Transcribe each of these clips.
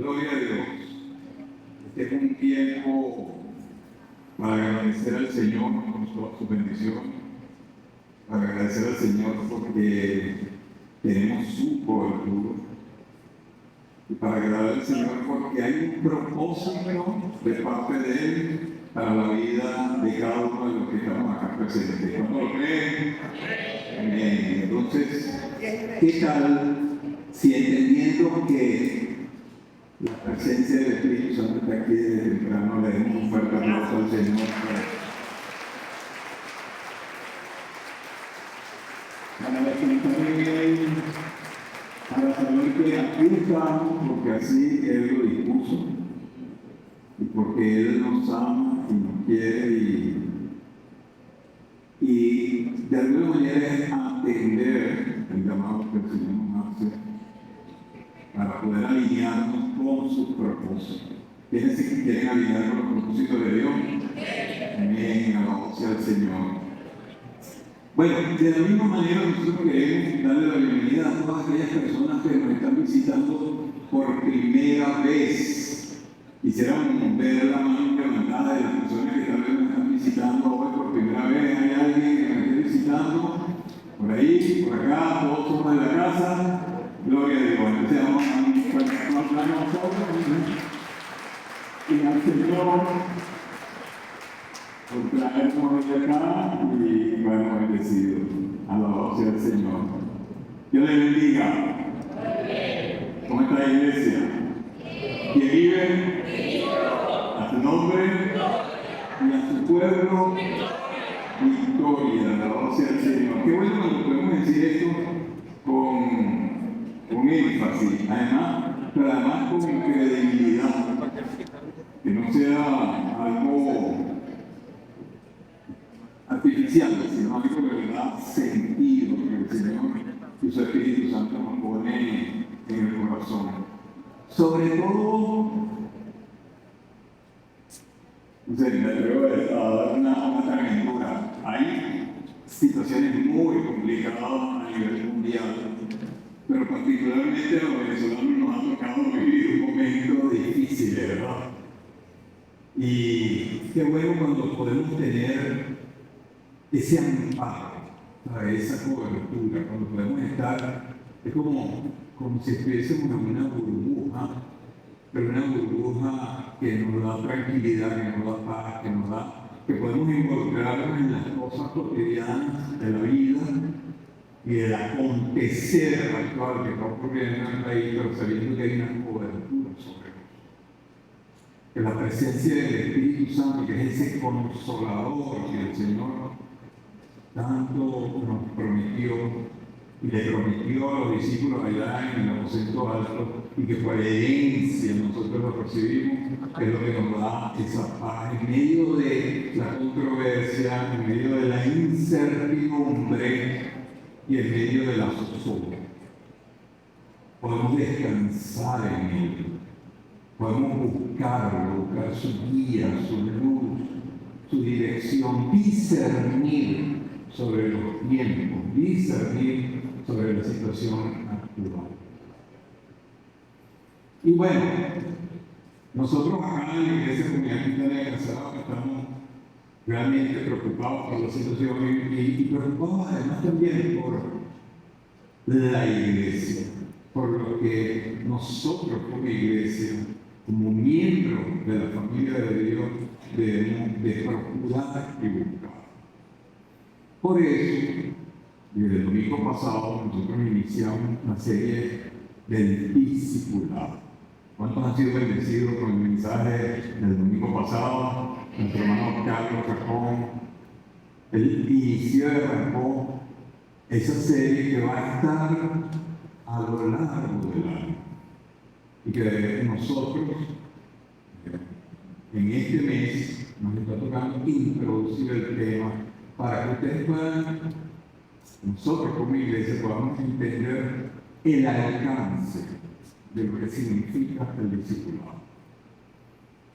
Gloria a Dios. Este es un tiempo para agradecer al Señor por toda su bendición, para agradecer al Señor porque tenemos su cobertura y para agradecer al Señor porque hay un propósito de parte de Él para la vida de cada uno de los que estamos acá presentes. ¿Cuándo lo creen? Amén. Entonces, ¿qué tal si entendiendo que la presencia del Espíritu Santo está aquí desde temprano, le demos un fuerte aplauso al Señor para presentar bien, para saber que aquí estamos porque así Él lo dispuso y porque Él nos ama y nos quiere y de alguna manera es atender el llamado que el Señor nos hace para poder alinearnos con sus propósitos. ¿Quiénes se quieren alinear con los propósitos de Dios? Amén, alabado sea el Señor. Bueno, de la misma manera nosotros queremos darle la bienvenida a todas aquellas personas que nos están visitando por primera vez. Quisiéramos ver la mano levantada de las personas que tal vez nos están visitando hoy por primera vez. ¿Hay alguien que nos esté visitando? Por ahí, por acá, todos somos de la casa. Gloria a Dios. Entonces vamos a un fuerte aplauso a nosotros y al Señor por traernos de acá y bueno, bendecido. Alabado sea el Señor. Dios le bendiga. ¿Cómo está la iglesia? ¿Que vive? A su nombre y a su pueblo. Victoria. Alabado sea el Señor. Qué bueno cuando podemos decir esto con énfasis, pero además con credibilidad, que no sea algo artificial, sino algo de verdad sentido que el Señor y su Espíritu Santo nos pone en el corazón. Sobre todo, no sé, me atrevo a dar una calentura. Hay situaciones muy complicadas a nivel mundial, pero particularmente a los venezolanos nos ha tocado vivir un momento difícil, ¿verdad? Y qué bueno cuando podemos tener ese amparo, esa cobertura, cuando podemos estar, es como si estuviésemos en una burbuja, pero una burbuja que nos da tranquilidad, que nos da paz, que podemos involucrarnos en las cosas cotidianas de la vida y el acontecer actual que está ocurriendo en el país, pero sabiendo que hay una cobertura sobre nosotros. Que la presencia del Espíritu Santo, que es ese consolador que el Señor tanto nos prometió y le prometió a los discípulos allá en el aposento alto y que por herencia nosotros lo recibimos, es lo que nos da esa paz en medio de la controversia, en medio de la incertidumbre y en medio de la zozobra. Podemos descansar en Él, podemos buscarlo, buscar su guía, su luz, su dirección, discernir sobre los tiempos, discernir sobre la situación actual. Y bueno, nosotros acá en la Iglesia Comunidad Cristiana de Casado estamos realmente preocupados por la situación y preocupados además también por la Iglesia, por lo que nosotros como Iglesia, como miembros de la familia de Dios, debemos de procurar y buscar. Por eso, desde el domingo pasado, nosotros iniciamos una serie del discipulado. ¿Cuántos han sido bendecidos con el mensaje del domingo pasado? Nuestro hermano Carlos Rajón, el inicio de Rajón, esa serie que va a estar a lo largo del año y que nosotros en este mes nos está tocando introducir el tema para que ustedes puedan, nosotros como iglesia, podamos entender el alcance de lo que significa el discipulado.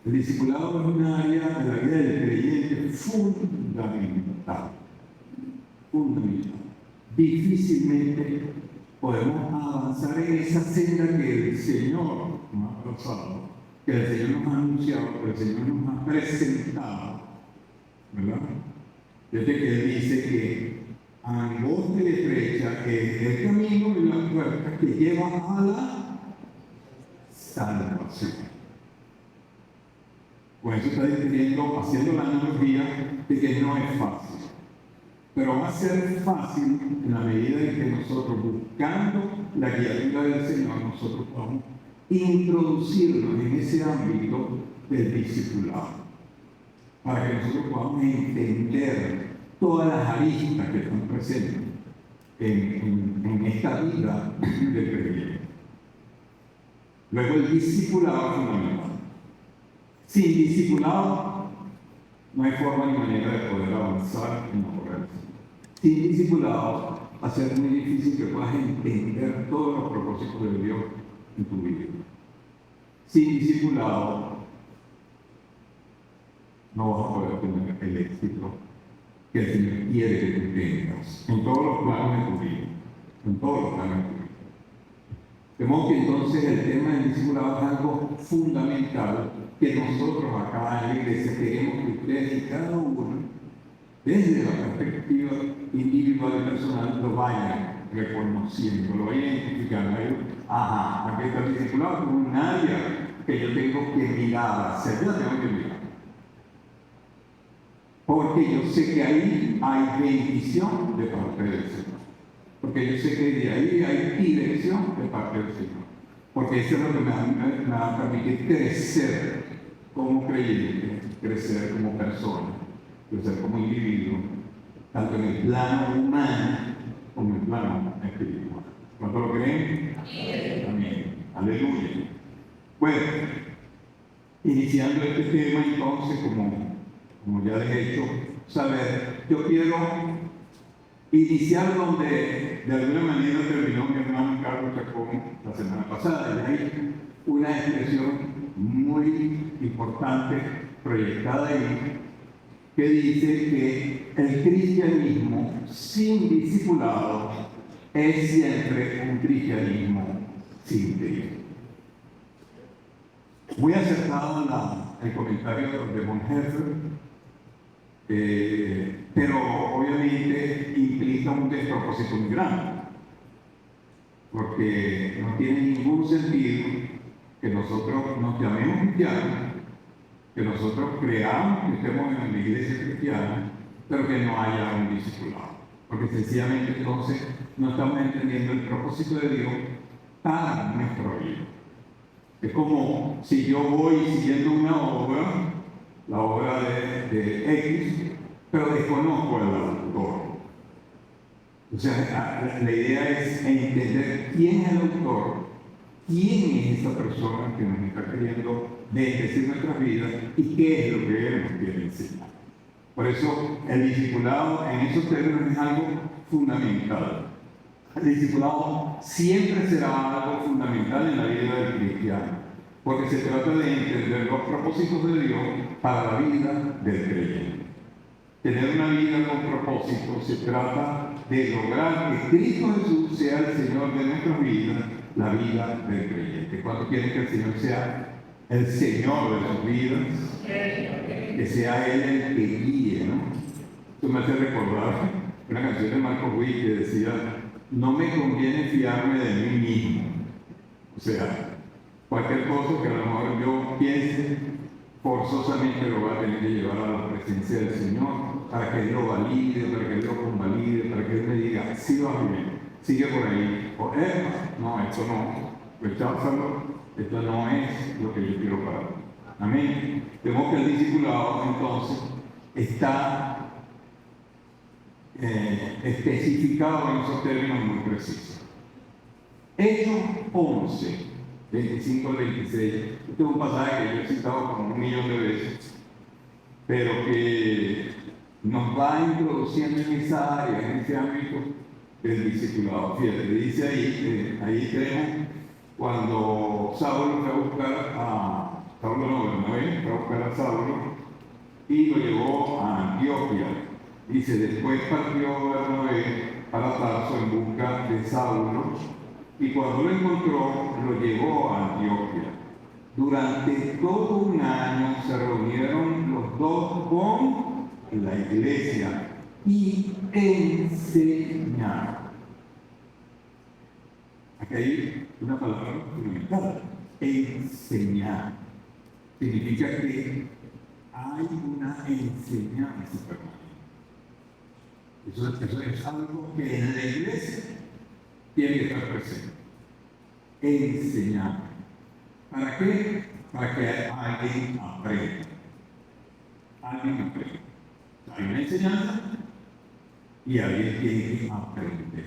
El discipulado es una área de la vida del creyente fundamental. Difícilmente podemos avanzar en esa senda que el Señor nos ha pasado, que el Señor nos ha anunciado, que el Señor nos ha presentado, ¿verdad? Desde que Él dice que angosta y estrecha es el camino y la puerta que lleva a la salvación. Con eso está diciendo, haciendo la analogía de que no es fácil. Pero va a ser fácil en la medida en que nosotros, buscando la guiadura del Señor, nosotros podamos introducirnos en ese ámbito del discipulado, para que nosotros podamos entender todas las aristas que están presentes en esta vida del creyente. Luego el discipulado es fundamental. Sin discipulado no hay forma ni manera de poder avanzar en la corrección. Sin discipulado va a ser muy difícil que puedas entender todos los propósitos de Dios en tu vida. Sin discipulado no vas a poder tener el éxito que el Señor quiere que tú tengas en todos los planos de tu vida. En todos los planos de tu vida. De modo que entonces el tema del discipulado es algo fundamental que nosotros acá en la iglesia queremos que ustedes y cada uno, desde la perspectiva individual y personal, lo vayan reconociendo, lo vayan identificando. Ajá, aquí está el discipulado como un área que yo tengo que mirar, hacia allá tengo que mirar. Porque yo sé que ahí hay bendición de parte del Señor. Porque yo sé que de ahí hay dirección de parte del Señor. Porque eso es lo que me va a permitir crecer como creyente, crecer como persona, crecer como individuo, tanto en el plano humano como en el plano espiritual. ¿Cuánto lo creen? Amén. Aleluya. Bueno, iniciando este tema entonces, como ya les he hecho saber, yo quiero iniciar donde de alguna manera terminó mi hermano Carlos Chacón la semana pasada. Y hay una expresión muy importante proyectada ahí que dice que el cristianismo sin discipulado es siempre un cristianismo sin Cristo. Muy acertado el comentario de Bonhoeffer, pero obviamente implica un despropósito muy grande, porque no tiene ningún sentido que nosotros nos llamemos cristianos, que nosotros creamos que estemos en la iglesia cristiana, pero que no haya un discipulado, porque sencillamente entonces no estamos entendiendo el propósito de Dios para nuestra vida. Es como si yo voy siguiendo una obra, la obra de X, pero desconozco al autor. O sea, la idea es entender quién es el autor, quién es esa persona que nos está queriendo bendecir nuestras vidas y qué es lo que él nos quiere enseñar. Por eso el discipulado en esos términos es algo fundamental. El discipulado siempre será algo fundamental en la vida del cristiano, porque se trata de entender los propósitos de Dios para la vida del creyente. Tener una vida con propósito se trata de lograr que Cristo Jesús sea el Señor de nuestras vidas, la vida del creyente. ¿Cuántos quieren que el Señor sea el Señor de sus vidas? Que sea Él el que guíe, ¿no? Esto me hace recordar una canción de Marco Witt que decía: no me conviene fiarme de mí mismo. O sea, cualquier cosa que a lo mejor yo piense, forzosamente lo va a tener que llevar a la presencia del Señor para que Él lo valide, para que Él lo convalide, para que Él me diga: sí, va bien, sigue por ahí. O no, esto no, recházalo, esto no es lo que yo quiero para ti. Amén. Vemos que el discipulado entonces está especificado en esos términos muy precisos. Hechos 11, 25 al 26. Este es un pasaje que yo he citado como 1.000.000 de veces, pero que nos va introduciendo en esa área, en ese ámbito del discipulado. Fíjate, dice ahí tenemos cuando Saulo fue a buscar a Bernabé, fue a buscar a Saulo y lo llevó a Antioquia. Dice: después partió Bernabé para Tarso en busca de Saulo, y cuando lo encontró, lo llevó a Antioquia. Durante todo un año se reunieron los dos con la iglesia y enseñaron. Aquí hay una palabra fundamental: enseñar. Significa que hay una enseñanza permanente. Eso es algo que en la iglesia tiene que estar presente. Enseñar. ¿Para qué? Para que alguien aprenda. Alguien aprenda. Hay una enseñanza y alguien tiene que aprender.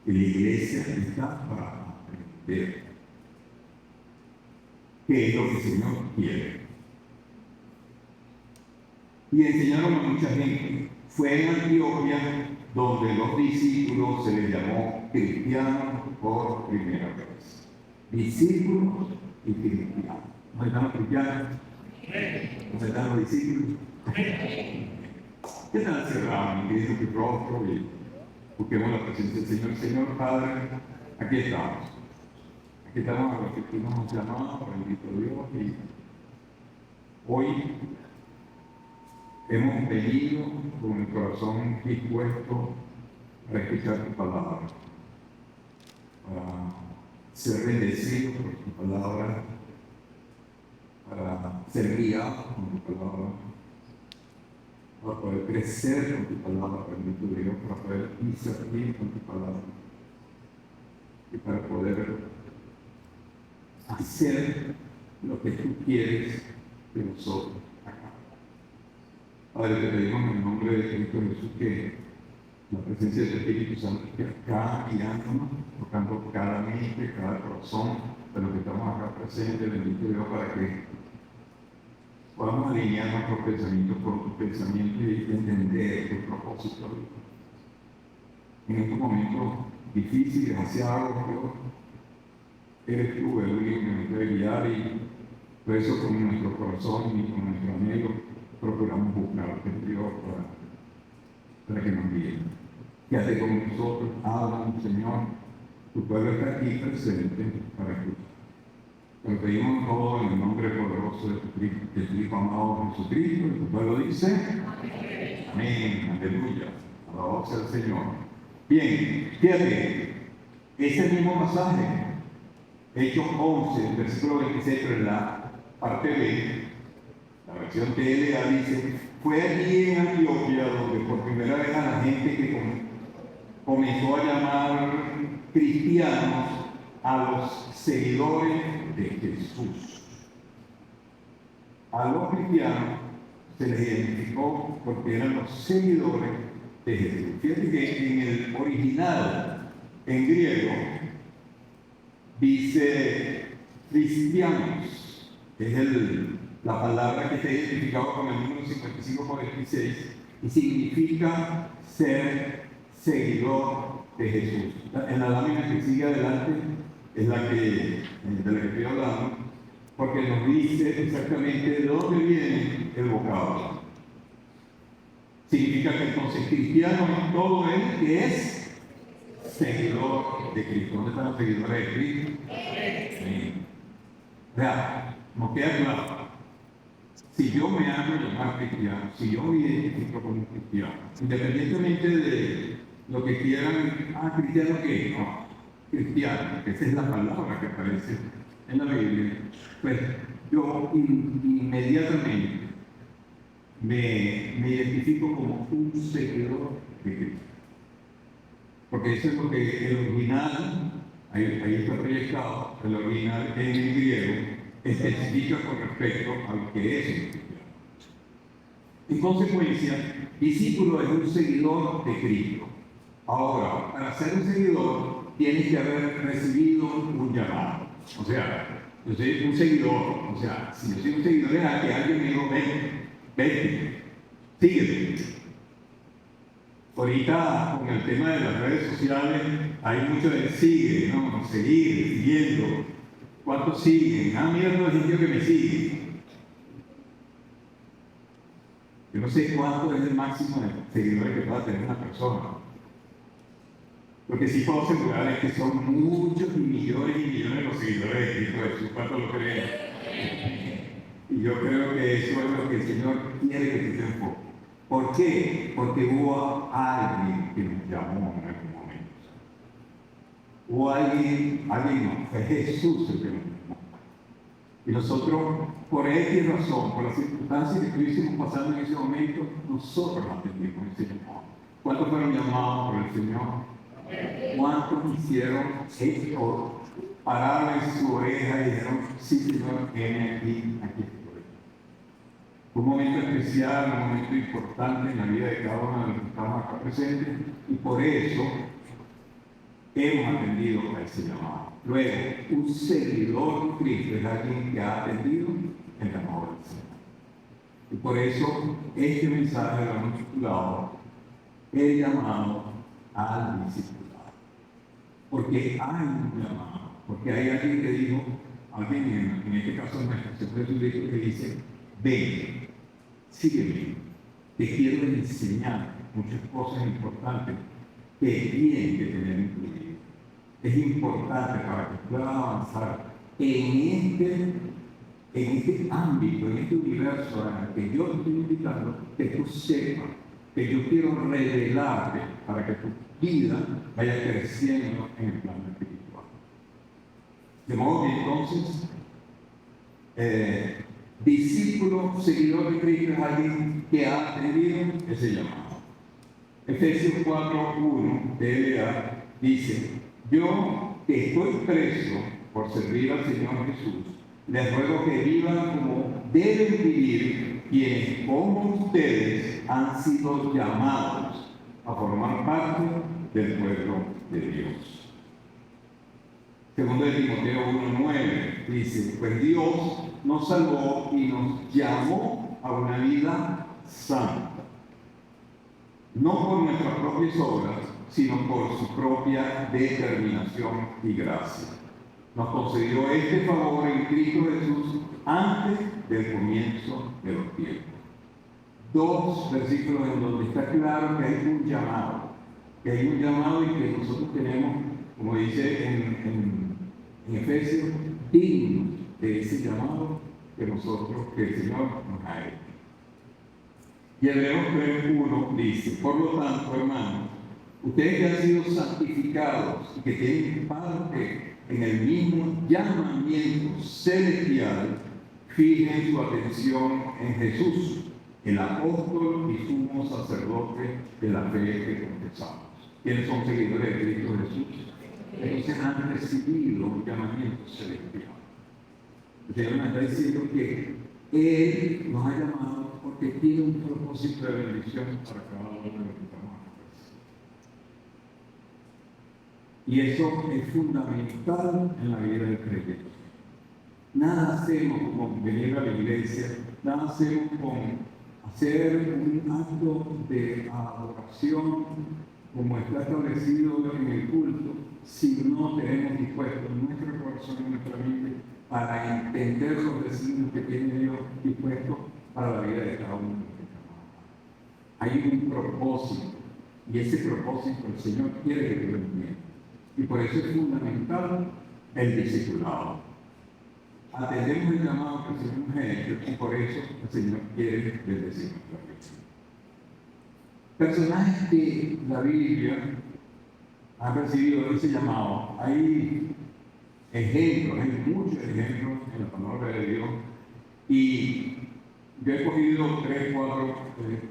Y la iglesia está para aprender. ¿Qué es lo que el Señor quiere? Y enseñaron a mucha gente. Fue en Antioquia donde los discípulos se les llamó cristianos por primera vez. Discípulos y cristianos. ¿Dónde están los cristianos? ¿Dónde están los discípulos? ¿Qué tal cerrado, mi querido rostro? Y busquemos la presencia del Señor. Señor Padre, aquí estamos. Aquí estamos a los que tú nos has llamado, bendito Dios. Y hoy hemos venido con el corazón dispuesto a escuchar tu palabra, para ser bendecidos por tu palabra, para ser guiados con tu palabra, para poder crecer con tu palabra, bendito Dios, para poder discernir con tu palabra y para poder hacer lo que tú quieres de nosotros acá. Padre, te pedimos en el nombre de Cristo Jesús que la presencia del Espíritu Santo esté acá guiándonos, tocando cada mente, cada corazón de los que estamos acá presentes, bendito Dios, para que podamos alinear nuestros pensamientos con tus pensamientos y entender tu propósito. En estos momentos difíciles, demasiado, Dios, eres tú el único que nos debe guiar, y por eso con nuestro corazón y con nuestro anhelo procuramos buscarte, Dios, para que nos guíe. Quédate con nosotros, háblanos, Señor. Tu pueblo está aquí presente para escuchar. Te lo pedimos todo en el nombre poderoso de tu Hijo amado Jesucristo. Y tu pueblo dice: amén. Amén. Aleluya. Alabado sea el Señor. Bien, fíjate, ese mismo pasaje, Hechos 11, versículo 26, pero en la parte B, la versión TLA dice: fue allí en Antioquia donde por primera vez a la gente que comenzó a llamar cristianos a los seguidores de Jesús. A los cristianos se les identificó porque eran los seguidores de Jesús. Fíjate que en el original, en griego, dice cristianos, es la palabra que está identificada con el número 5546 y significa ser seguidor de Jesús. En la lámina que sigue adelante es la de la que estoy hablando, porque nos dice exactamente de dónde viene el vocablo. Significa que entonces cristiano es todo el que es seguidor de Cristo. ¿Dónde están los seguidores de Cristo? Sí. Vean, nos queda claro. Si yo me hago llamar cristiano, si yo me identifico como un cristiano, independientemente de lo que quieran, ¿cristiano qué? No, cristiano, que esa es la palabra que aparece en la Biblia, pues yo inmediatamente me identifico como un seguidor de Cristo. Porque eso es lo que el original, ahí está proyectado, el original en el griego, especifica con respecto a lo que es un cristiano. En consecuencia, discípulo es un seguidor de Cristo. Ahora, para ser un seguidor, tienes que haber recibido un llamado. O sea, yo soy un seguidor. O sea, si yo soy un seguidor es a que alguien me dijo: vete, sígueme. Ahorita, con el tema de las redes sociales, hay mucho de sigue, ¿no? Seguir, siguiendo. ¿Cuántos siguen? Mira todo el sitio que me sigue. Yo no sé cuánto es el máximo de seguidores que pueda tener una persona. Lo que sí puedo asegurar es que son muchos y millones los seguidores de Cristo Jesús. ¿Cuántos lo creen? Y yo creo que eso es lo que el Señor quiere que tú te enfoques. ¿Por qué? Porque hubo alguien que nos llamó en algún momento. Hubo alguien no, fue Jesús el que nos llamó. Y nosotros, por X razón, por las circunstancias que estuviésemos pasando en ese momento, nosotros atendimos ese llamado. ¿Cuántos fueron llamados por el Señor? ¿Cuántos hicieron esto? Pararon en su oreja y dijeron, sí, Señor, ven aquí estoy. Fue un momento especial, un momento importante en la vida de cada uno de los que estamos acá presentes, y por eso hemos atendido a ese llamado. Luego, un seguidor de Cristo es alguien que ha atendido el llamado del Señor. Y por eso, este mensaje lo hemos titulado el llamado al discipulado. Porque hay un llamado, porque hay alguien que dijo, alguien en este caso nuestro Señor Jesucristo, que dice, ven, sígueme, te quiero enseñar muchas cosas importantes que tienen que tener incluido. Es importante para que puedas avanzar en este ámbito, en este universo al que yo te estoy invitando, que tú sepas que yo quiero revelarte para que tu vida vaya creciendo en el plano espiritual. De modo que entonces, discípulo, seguidor de Cristo es alguien que ha atendido ese llamado. Efesios 4:1 TLA dice, yo que estoy preso por servir al Señor Jesús, les ruego que vivan como deben vivir quienes como ustedes han sido llamados a formar parte del pueblo de Dios. Segundo de Timoteo 1:9 dice, pues Dios nos salvó y nos llamó a una vida santa, no por nuestras propias obras, sino por su propia determinación y gracia. Nos concedió este favor en Cristo Jesús antes del comienzo de los tiempos. Dos versículos en donde está claro que hay un llamado, y que nosotros tenemos, como dice en Efesios, dignos de ese llamado que el Señor nos ha hecho. Y Hebreos 3:1 dice, por lo tanto, hermanos, ustedes que han sido santificados y que tienen parte en el mismo llamamiento celestial, fijen su atención en Jesús, el apóstol y sumo sacerdote de la fe que confesamos. ¿Quiénes son seguidores de Cristo Jesús? Entonces han recibido un llamamiento celestial. El Señor nos está diciendo que Él nos ha llamado porque tiene un propósito de bendición para cada uno de los que estamos aquí. Y eso es fundamental en la vida del creyente. Nada hacemos con venir a la iglesia, nada hacemos con hacer un acto de adoración como está establecido en el culto, si no tenemos dispuesto nuestro corazón y nuestra mente para entender los designios que tiene Dios dispuestos para la vida de cada uno de nosotros. Hay un propósito, y ese propósito el Señor quiere que tú lo entiendas. Y por eso es fundamental el discipulado. Atendemos el llamado que el Señor nos ha hecho, y por eso el Señor quiere bendecir nuestra vida. Personajes que la Biblia ha recibido ese llamado, hay ejemplos, hay muchos ejemplos en la palabra de Dios, y yo he cogido 3 o 4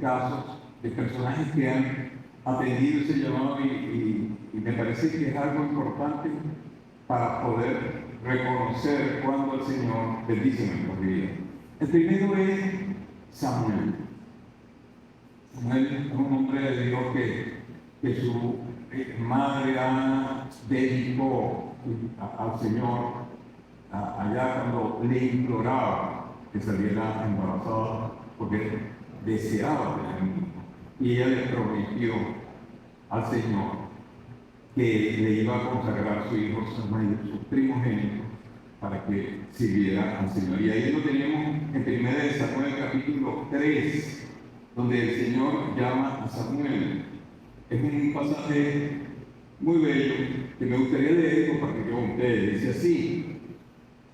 casos de personajes que han atendido ese llamado y me parece que es algo importante para poder reconocer cuando el Señor bendice nuestras vidas. El primero es Samuel. Samuel es un hombre de Dios que su madre Ana dedicó al Señor allá cuando le imploraba que saliera embarazada porque deseaba tener un hijo. Y ella le prometió al Señor que le iba a consagrar a su hijo Samuel, su primogénito, para que sirviera al Señor. Y ahí lo tenemos en 1 Samuel capítulo 3, donde el Señor llama a Samuel. Es un pasaje muy bello que me gustaría leer y compartir con ustedes. Dice así,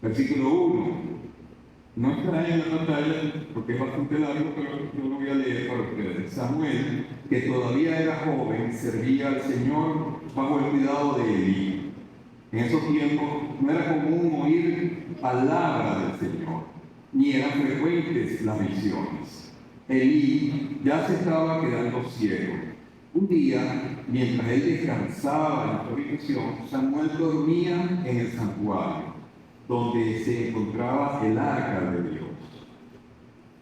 versículo 1. No está en la pantalla porque es bastante largo, pero yo lo voy a leer para ustedes. Samuel, que todavía era joven, servía al Señor bajo el cuidado de Elí. En esos tiempos no era común oír palabra del Señor, ni eran frecuentes las visiones. Elí ya se estaba quedando ciego. Un día, mientras él descansaba en su habitación, Samuel dormía en el santuario, donde se encontraba el arca de Dios.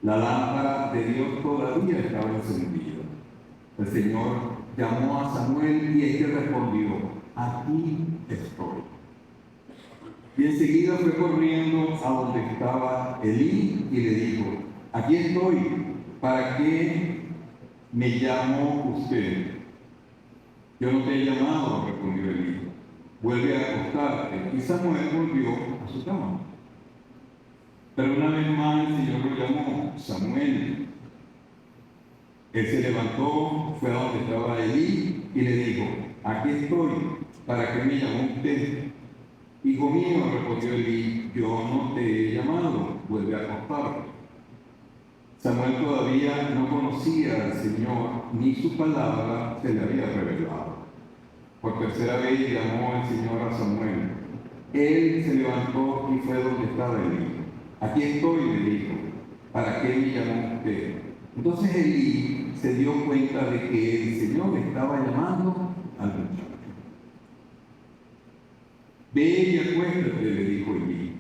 La lámpara de Dios todavía estaba encendida. El Señor llamó a Samuel y éste respondió: aquí estoy. Y enseguida fue corriendo a donde estaba Elí y le dijo: aquí estoy, ¿para qué me llamó usted? Yo no te he llamado, respondió Elí. Vuelve a acostarte. Y Samuel volvió a su cama. Pero una vez más el Señor lo llamó: Samuel. Él se levantó, fue a donde estaba Elí y le dijo: aquí estoy, ¿para qué me llamó usted? Hijo mío, respondió Elí, yo no te he llamado, vuelve a acostarte. Samuel todavía no conocía al Señor, ni su palabra se le había revelado. Por tercera vez llamó el Señor a Samuel. Él se levantó y fue donde estaba Elí. Aquí estoy, le dijo, ¿para qué me llamó usted? Entonces Elí se dio cuenta de que el Señor estaba llamando al muchacho. Ve y acuéstate, le dijo Elí.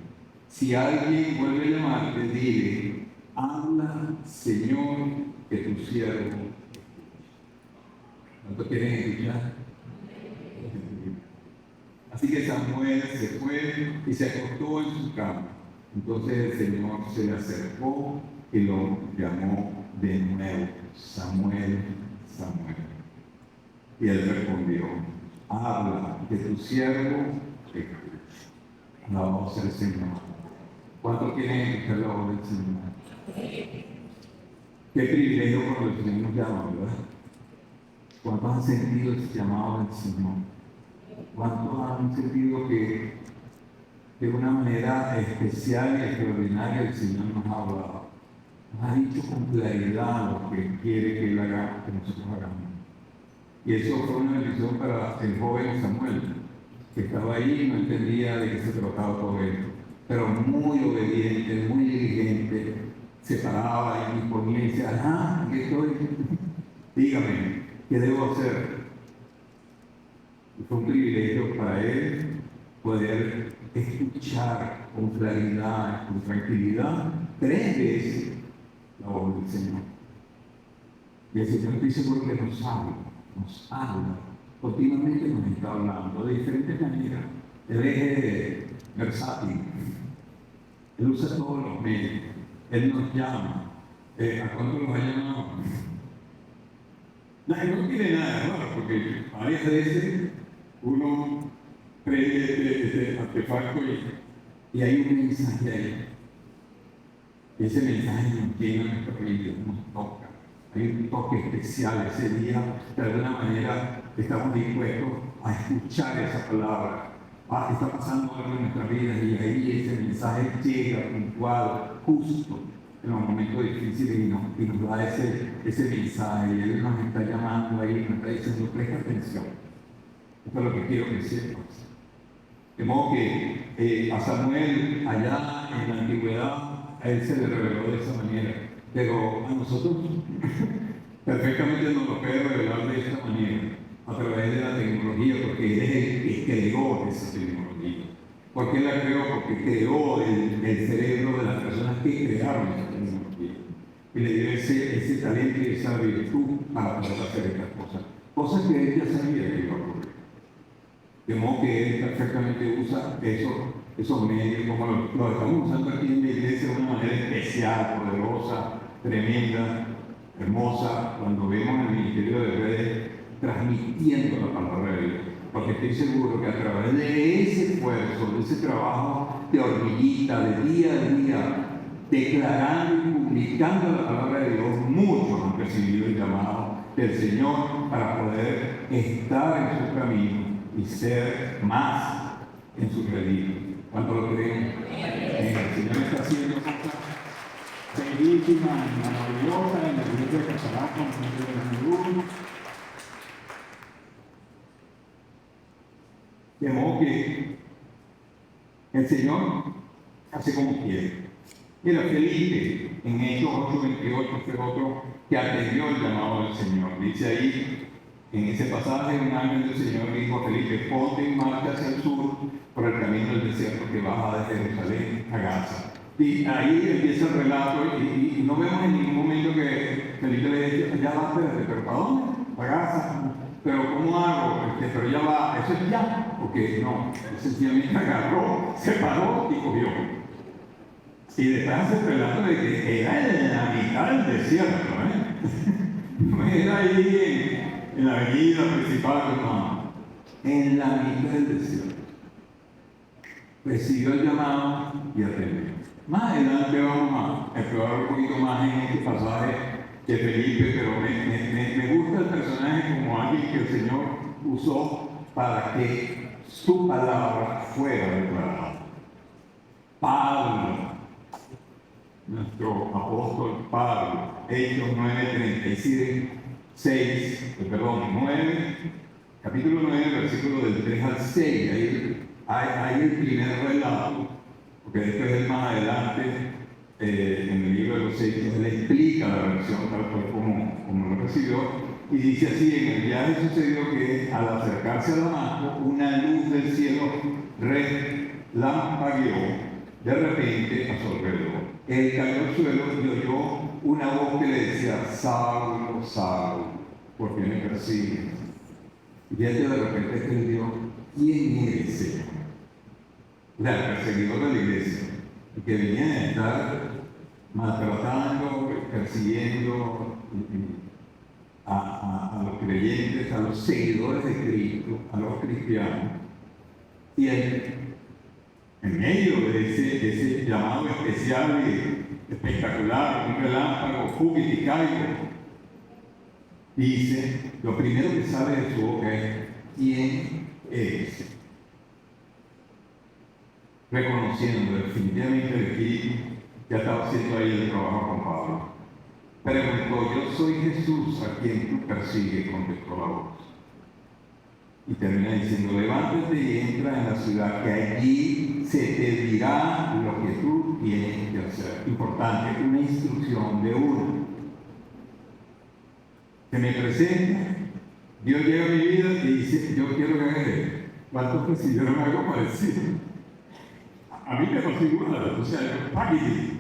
Si alguien vuelve a llamarte, dile: habla, Señor, que tu siervo escucha. ¿Cuánto quieren escuchar? Así que Samuel se fue y se acostó en su cama. Entonces el Señor se le acercó y lo llamó de nuevo: Samuel, Samuel. Y él respondió: habla, que tu siervo escucha. La voz del Señor. ¿Cuánto quieren escuchar la voz del Señor? Qué privilegio cuando el Señor nos llama, ¿verdad? ¿Cuántos han sentido ese llamado del Señor? ¿Cuántos han sentido que de una manera especial y extraordinaria el Señor nos ha hablado? Nos ha dicho con claridad lo que quiere que Él haga, que nosotros hagamos. Y eso fue una bendición para el joven Samuel, que estaba ahí y no entendía de qué se trataba todo esto, pero muy obediente, muy diligente, se paraba y ponía y decía: ajá, aquí estoy, dígame, ¿qué debo hacer? Y fue un privilegio para él poder escuchar con claridad, con tranquilidad, 3 veces la voz del Señor. Y el Señor, estoy seguro que nos habla, continuamente nos está hablando de diferentes maneras. Él es versátil, Él usa todos los medios, Él nos llama. ¿A cuánto nos ha llamado? No tiene nada de raro, porque varias veces uno cree este artefacto y hay un mensaje ahí. Y ese mensaje nos llena nuestra vida, nos toca. Hay un toque especial ese día, de alguna manera estamos dispuestos a escuchar esa palabra. Está pasando algo en nuestra vida y ahí ese mensaje llega puntual, justo en los momentos difíciles y nos da ese mensaje. Y Él nos está llamando ahí, nos está diciendo: presta atención. Esto es lo que quiero que sepas. De modo que a Samuel, allá en la antigüedad, a él se le reveló de esa manera. Pero a nosotros perfectamente nos lo puede revelar de esta manera, a través de la tecnología, porque Él es el que creó esa tecnología. ¿Por qué la creó? Porque creó el cerebro de las personas que crearon esa tecnología. Y le dio ese talento y esa virtud para poder hacer estas cosas. Cosas que Él ya sabía que iba a ocurrir. De modo que Él perfectamente usa esos medios, como lo estamos usando aquí en la iglesia de una manera especial, poderosa, tremenda, hermosa, cuando vemos el ministerio de redes transmitiendo la palabra de Dios. Porque estoy seguro que a través de ese esfuerzo, de ese trabajo de hormiguita, de día a día, declarando y publicando la palabra de Dios, muchos han recibido el llamado del Señor para poder estar en su camino y ser más en su redil. ¿Cuánto lo creen? El Señor está haciendo cosas bellísimas, maravillosas en la iglesia de Casaraco, en el de de modo que el Señor hace como quiere. Mira, Felipe, en Hechos 8:28, fue otro que atendió el llamado del Señor. Dice ahí, en ese pasaje, un ángel del Señor dijo a Felipe: ponte en marcha hacia el sur por el camino del desierto que baja de Jerusalén a Gaza. Y ahí empieza el relato y no vemos en ningún momento que Felipe le dice: ya va, espérate, ¿pero para dónde? Para Gaza. ¿Pero cómo hago? Pero ya va, eso es ya. Porque no, sencillamente agarró, se paró y cogió. Y después hace el relato de que era en la mitad del desierto, no era ahí en la avenida principal, no, en la mitad del desierto. Recibió el llamado y atendió. Más adelante vamos a explorar un poquito más en este pasaje de Felipe, pero me gusta el personaje como alguien que el Señor usó para que su palabra fuera declarada. Pablo, nuestro apóstol Pablo, Hechos 9, capítulo 9, versículo del 3 al 6. Hay el primer relato, porque después él más adelante, en el libro de los Hechos, él explica la versión tal cual como lo recibió, y dice así: en el viaje sucedió que al acercarse a Damasco, una luz del cielo relampagueó de repente a su alrededor. Él cayó al suelo y oyó una voz que le decía: Saulo, Saulo, ¿por qué me persigues? Y él de repente entendió: ¿quién eres, Señor? O sea, el perseguidor de la iglesia, el que venía a estar maltratando, persiguiendo a los creyentes, a los seguidores de Cristo, a los cristianos. Y él, en medio de ese llamado especial y espectacular, un relámpago, fugit y caigo, dice, lo primero que sale de su boca es: ¿quién eres? Reconociendo definitivamente el Espíritu que estaba haciendo ahí el trabajo con Pablo. Preguntó: yo soy Jesús a quien tú persigues, contestó la voz. Y termina diciendo: levántate y entra en la ciudad, que allí se te dirá lo que tú tienes que hacer. Importante, una instrucción de uno. Se me presenta, Dios llega a mi vida y dice: yo quiero que hagas esto. ¿Cuántos recibieron algo parecido? A mí me pasó igual, o sea, paquete.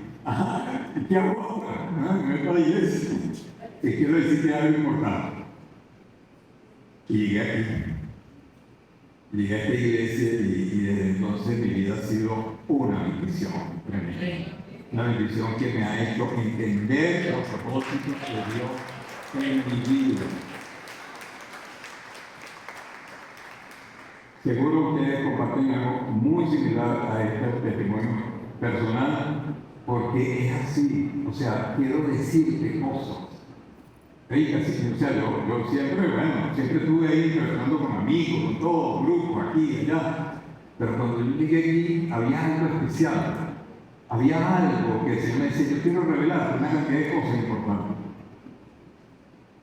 ¿Qué hago ahora? No es para la iglesia. Te quiero decir que es algo importante. Y llegué aquí. Llegué a esta iglesia y desde entonces mi vida ha sido una bendición tremenda. Una bendición que me ha hecho entender los propósitos de Dios en mi vida. Seguro ustedes comparten algo muy similar a este testimonio personal, porque es así. O sea, quiero decirte cosas. O sea, yo siempre estuve ahí interactuando con amigos, con todos, grupos, aquí y allá. Pero cuando yo llegué aquí, había algo especial. Había algo que el Señor me decía: yo quiero revelar una cantidad de cosas importantes.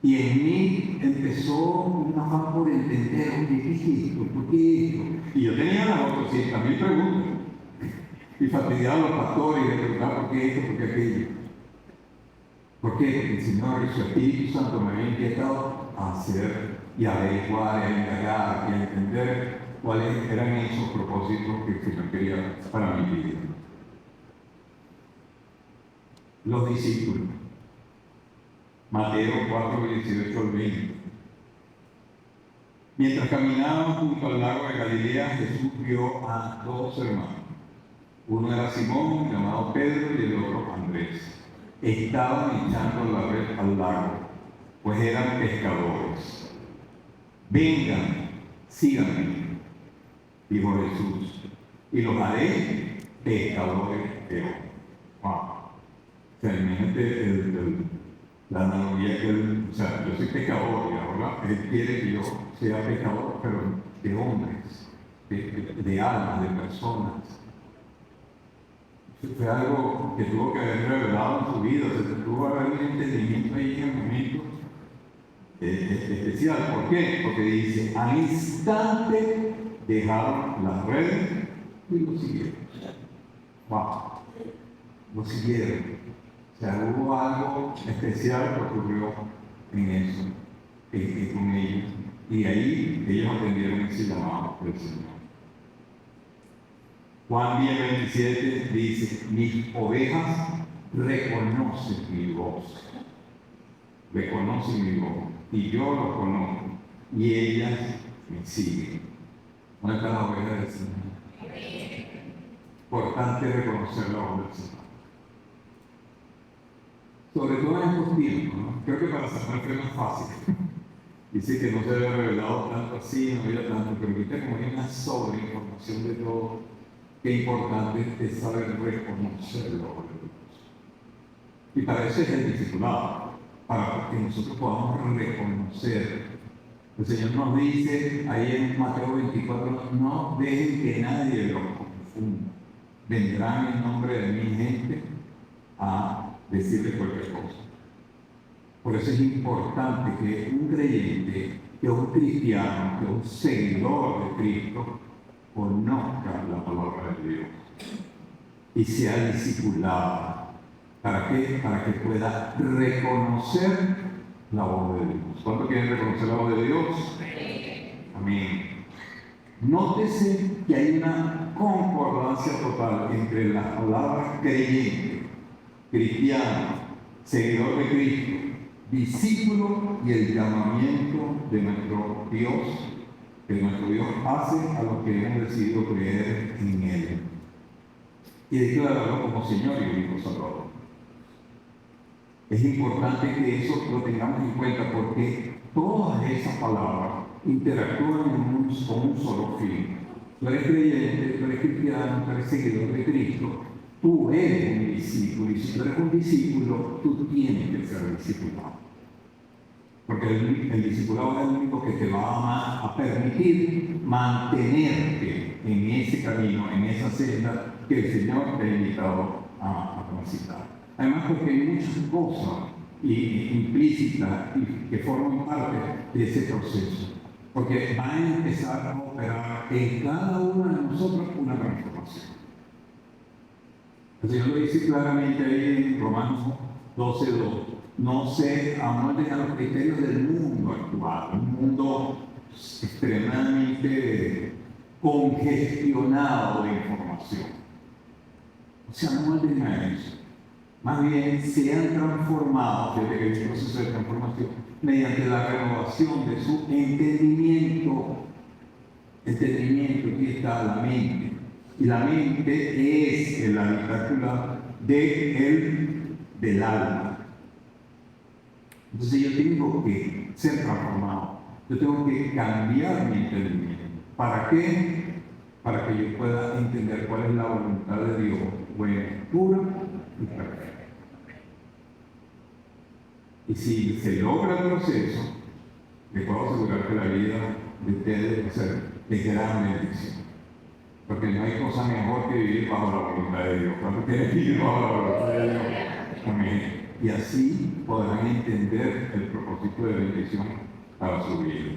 Y en mí empezó un afán por entender: oye, ¿qué es esto? ¿Por qué esto? Y yo tenía las otras 100.000 preguntas. Y fastidiaba a los pastores y les preguntaba: ¿por qué esto? ¿Por qué aquello? ¿Por qué? Porque el Señor y su Espíritu Santo me habían inquietado a hacer y a averiguar, a indagar y a entender cuáles eran esos propósitos que el Señor quería para mi vida. Los discípulos. Mateo 4:18-20. Mientras caminaban junto al lago de Galilea, Jesús vio a dos hermanos. Uno era Simón, llamado Pedro, y el otro Andrés. Estaban echando la red al lago, pues eran pescadores. Vengan, síganme, dijo Jesús, y los haré pescadores de hombres. Wow. O sea, imagínate la analogía que él, o sea, yo soy pescador y ahora él quiere que yo sea pescador, pero de hombres, de almas, de personas. Fue algo que tuvo que haber revelado en su vida, o sea, tuvo que haber un entendimiento ahí en el momento especial. ¿Por qué? Porque dice, al instante dejaron las redes y lo siguieron. ¡Wow! Lo siguieron. O sea, hubo algo especial que ocurrió en eso, con ellos. Y ahí ellos atendieron ese llamado del Señor. Juan 10:27 dice, mis ovejas reconocen mi voz. Reconocen mi voz. Y yo los conozco. Y ellas me siguen. ¿Dónde está la oveja del Señor? Importante reconocer la voz del Señor. Sobre todo en estos tiempos, ¿no? Creo que para saber fue más fácil. Dice que no se había revelado tanto así, no había tanto, pero ahorita como hay una sobreinformación de todo, qué importante es saber reconocer la voz de Dios. Y para eso es el discipulado, para que nosotros podamos reconocer. El Señor nos dice ahí en Mateo 24, no dejen que nadie los confunda. Vendrán en nombre de mi gente a decirle cualquier cosa. Por eso es importante que un creyente, que un cristiano, que un seguidor de Cristo conozca la palabra de Dios y sea discipulado. ¿Para qué? Para que pueda reconocer la voz de Dios. ¿Cuántos quieren reconocer la voz de Dios? Amén. Nótese que hay una concordancia total entre las palabras creyente, cristiano, seguidor de Cristo, discípulo y el llamamiento de nuestro Dios, que nuestro Dios hace a los que hemos decidido creer en Él y declararlo como Señor y único Salvador. Es importante que eso lo tengamos en cuenta porque todas esas palabras interactúan con un solo fin. Tú eres creyente, tú eres cristiano, tú eres seguidor de Cristo, tú eres un discípulo, y si tú eres un discípulo, tú tienes que ser discipulado. Porque el discipulado es el único que te va a permitir mantenerte en ese camino, en esa senda que el Señor te ha invitado a transitar. Además, porque hay muchas cosas implícitas que forman parte de ese proceso. Porque va a empezar a operar en cada uno de nosotros una transformación. El Señor lo dice claramente ahí en Romanos 12:2. No se amolden a los criterios del mundo actual, un mundo extremadamente congestionado de información. No se amolden a eso. Más bien sean transformados, fíjate que hay un proceso de transformación, mediante la renovación de su entendimiento. Entendimiento, aquí está la mente. Y la mente es el habitáculo del alma. Entonces yo tengo que ser transformado. Yo tengo que cambiar mi entendimiento. ¿Para qué? Para que yo pueda entender cuál es la voluntad de Dios, buena, pura y perfecta. Y si se logra el proceso, les puedo asegurar que la vida de ustedes va a ser de gran bendición. Porque no hay cosa mejor que vivir bajo la voluntad de Dios. ¿Cuántos quieren vivir bajo la voluntad de Dios? Amén. Y así podrán entender el propósito de bendición para su vida.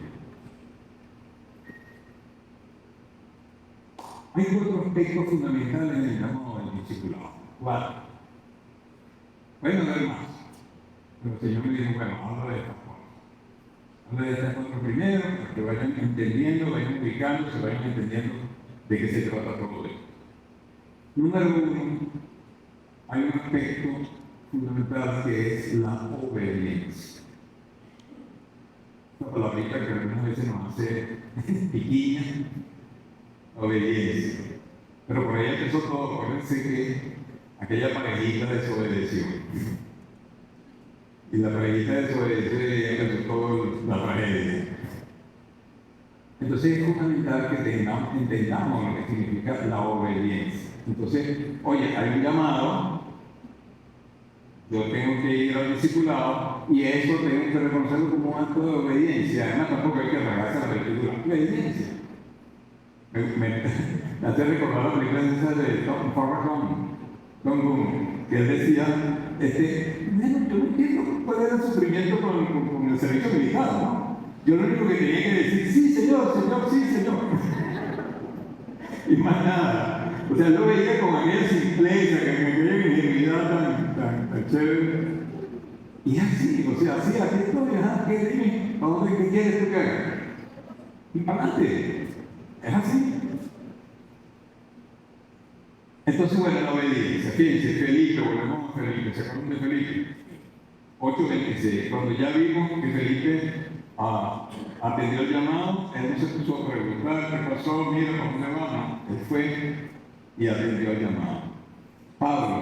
Hay otro aspecto fundamental en el llamado del discipulado. ¿Cuál? Bueno, no hay más. Pero el Señor me dijo, bueno, habla de estas cosas. Habla de estas cosas primero, para que vayan entendiendo, vayan ubicando, se vayan entendiendo de qué se trata todo esto. Número 1, hay un aspecto fundamental que es la obediencia. Esta palabrita que algunas veces nos hace piquiña, obediencia. Pero por ahí empezó todo. Acuérdense que aquella parejita desobedeció. Y la parejita desobedeció y empezó toda la tragedia. Entonces es fundamental que entendamos lo que significa la obediencia. Entonces, oye, hay un llamado, yo tengo que ir al discipulado y eso tengo que reconocerlo como un acto de obediencia. Además, tampoco hay que regarse la vestidura. Obediencia. Me hace recordar la película esa de Forrest Gump, que él decía, bueno, yo no entiendo cuál era el sufrimiento con el servicio militar, ¿no? Yo lo único que tenía que decir, sí, señor, señor, sí, señor. Y más nada. O sea, lo veía con aquella simpleza, con aquella ingenuidad tan chévere. Y así, o sea, así, aquí estoy, ¿qué dime? ¿A dónde qué quieres tú que haga? Y para adelante. Es así. Entonces, bueno, la obediencia. Fíjense, Felipe, volvemos a Felipe, ¿se acuerdan de Felipe? 8:26. Cuando ya vimos que Felipe atendió el llamado, él no se puso a preguntar qué pasó, mira cómo se va, no. Él fue y atendió el llamado. Pablo,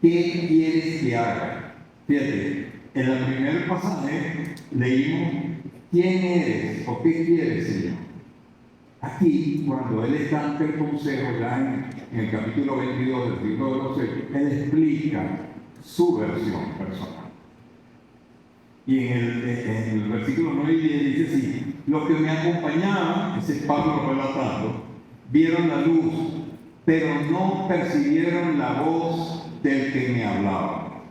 ¿qué quieres que haga? Fíjate, en el primer pasaje leímos ¿quién eres o qué quieres, Señor? Aquí, cuando él está ante el consejo, ya en el capítulo 22 del libro de los Hechos, él explica su versión personal. Y en el versículo 9 y 10 dice así: los que me acompañaban, ese es Pablo relatando, vieron la luz, pero no percibieron la voz del que me hablaba.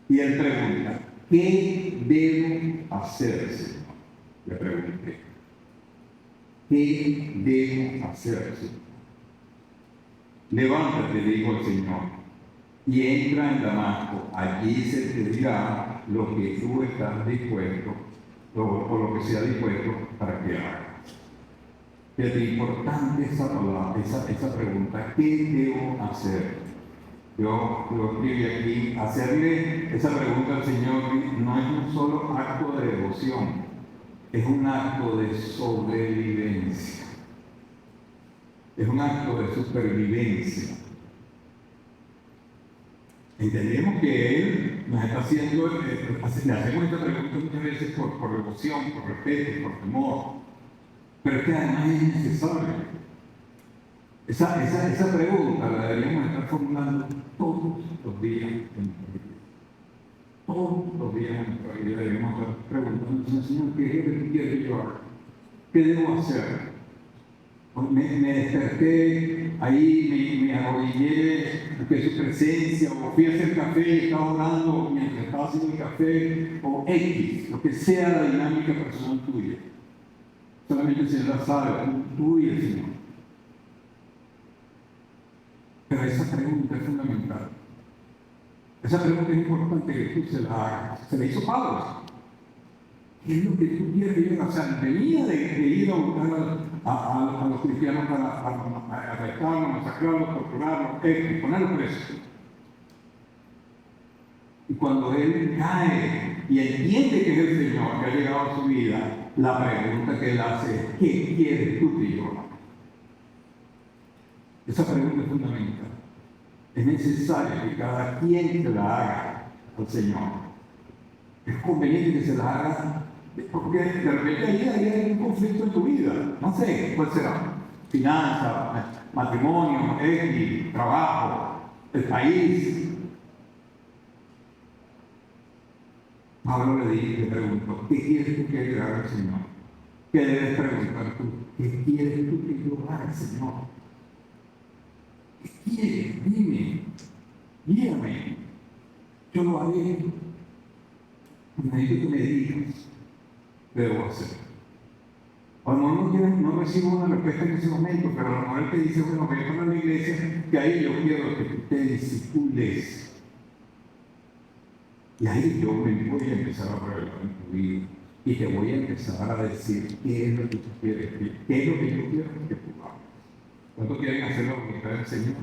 Y él pregunta, ¿qué debo hacer, Señor? Le pregunté, ¿qué debo hacer, Señor? Levántate, dijo el Señor, y entra en Damasco. Allí se te dirá lo que tú estás dispuesto, o lo que sea dispuesto para que hagas. Es importante esa palabra, esa pregunta, ¿qué debo hacer? Yo lo escribí aquí, hacerle esa pregunta al Señor no es un solo acto de devoción, es un acto de sobrevivencia, es un acto de supervivencia. Entendemos que Él nos está haciendo, le hacemos esta pregunta muchas veces por devoción, por respeto, por temor, pero es que además es necesario. Esa pregunta la deberíamos estar formulando todos los días en nuestra vida. Todos los días en nuestra vida deberíamos estar preguntando, Señor, ¿qué es lo que quieres que yo haga? ¿Qué debo hacer? Me desperté, ahí me arrodillé, busqué su presencia, o fui a hacer café y estaba orando mientras estaba haciendo el café, o X, lo que sea la dinámica personal tuya. Solamente el Señor la sabe, tú y el Señor. Pero esa pregunta es fundamental. Esa pregunta es importante que tú se la hagas. Se la hizo Pablo. ¿Qué es lo que tú quieres que yo haga? O sea, venía de ir a buscar a los cristianos para arrestarlos, masacrarlos, torturarlos, ponerlos presos. Y cuando él cae y entiende que es el Señor que ha llegado a su vida, la pregunta que él hace es: ¿qué quieres tú que yo haga? Esa pregunta es fundamental. Es necesario que cada quien se la haga al Señor. Es conveniente que se la haga, porque de repente ahí hay un conflicto en tu vida. No sé cuál será: finanzas, matrimonio, trabajo, el país. Pablo le preguntó: ¿qué quieres tú que yo haga, Señor? ¿Qué debes preguntar tú? ¿Qué quieres tú que yo haga, Señor? ¿Qué quieres? Dime, guíame, yo lo haré. Necesito que me digas qué debo hacer. A lo mejor no recibo una respuesta en ese momento, pero a lo mejor él te dice: bueno, voy a poner a la iglesia, que ahí yo quiero que tú te discipules. Y ahí yo me voy a empezar a revelar en tu vida y te voy a empezar a decir qué es lo que tú quieres, qué es lo que yo quiero que tú hagas. ¿Cuántos quieren hacer la voluntad del Señor?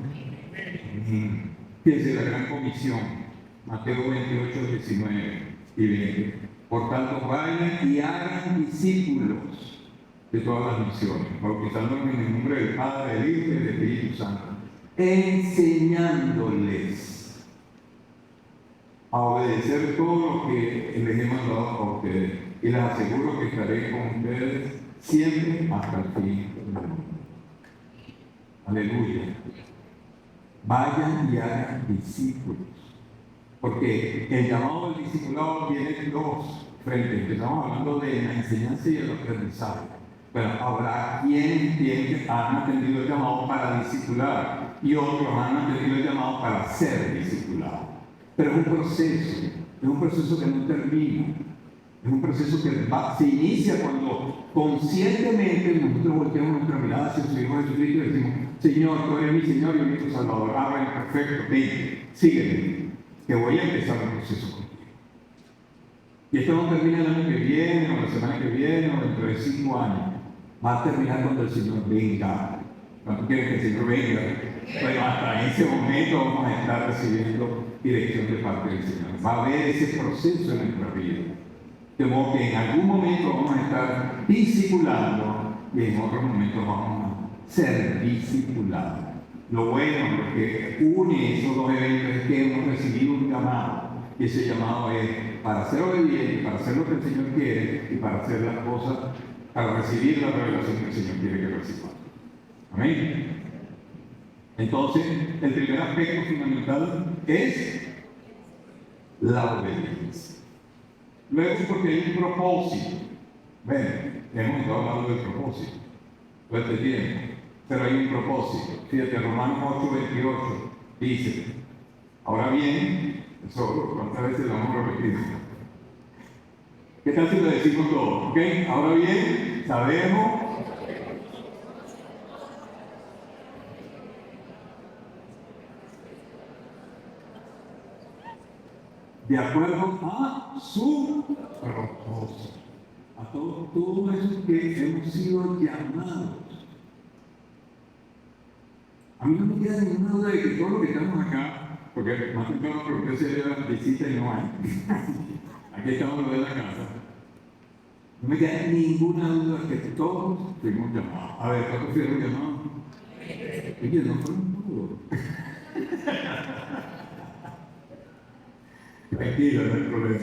Fíjense la gran comisión, Mateo 28, 19 y 20. Por tanto, vayan y hagan discípulos de todas las naciones, bautizándolos en el nombre del Padre, del Hijo y del Espíritu Santo, enseñándoles a obedecer todo lo que les he mandado a ustedes, y les aseguro que estaré con ustedes siempre hasta el fin del mundo. Aleluya. Vayan y hagan discípulos, porque el llamado del discipulado tiene dos frentes. Estamos hablando de la enseñanza y el aprendizaje. Pero habrá quienes han atendido el llamado para discipular y otros han atendido el llamado para ser discipulados. Pero es un proceso que no termina. Es un proceso que se inicia cuando conscientemente nosotros volteamos nuestra mirada hacia su Hijo Jesucristo y decimos: Señor, tú eres mi Señor y mi Salvador. Bueno, perfecto, ven, sígueme, que voy a empezar un proceso contigo. Y esto no termina el año que viene, o la semana que viene, o dentro de 5 años. Va a terminar cuando el Señor venga. Cuando quieres que el Señor venga. Bueno, hasta ese momento vamos a estar recibiendo dirección de parte del Señor. Va a haber ese proceso en nuestra vida. De modo que en algún momento vamos a estar discipulando y en otros momentos vamos a ser discipulados. Lo bueno, lo que une esos dos eventos es que hemos recibido un llamado. Y ese llamado es para ser obedientes, para hacer lo que el Señor quiere y para hacer las cosas, para recibir la revelación que el Señor quiere que recibamos. Amén. Entonces, el primer aspecto fundamental es la obediencia. Luego, porque hay un propósito. Bueno, hemos estado hablando del propósito todo este tiempo, pero hay un propósito. Fíjate, Romanos 8:28 dice: ahora bien, eso, ¿cuántas veces lo hemos repetido? ¿Qué tal si lo decimos todo? ¿Ok? Ahora bien, sabemos de acuerdo a su propósito. A todo eso que hemos sido llamados. A mí no me queda ninguna duda de que todo lo que estamos acá, porque más temprano porque usted se lleva visita y no hay. Aquí estamos los de la casa. No me queda ninguna duda de que todos fuimos llamados. A ver, ¿cuántos fueron llamados? Oye, no fueron todos. Tranquilo, no hay problema.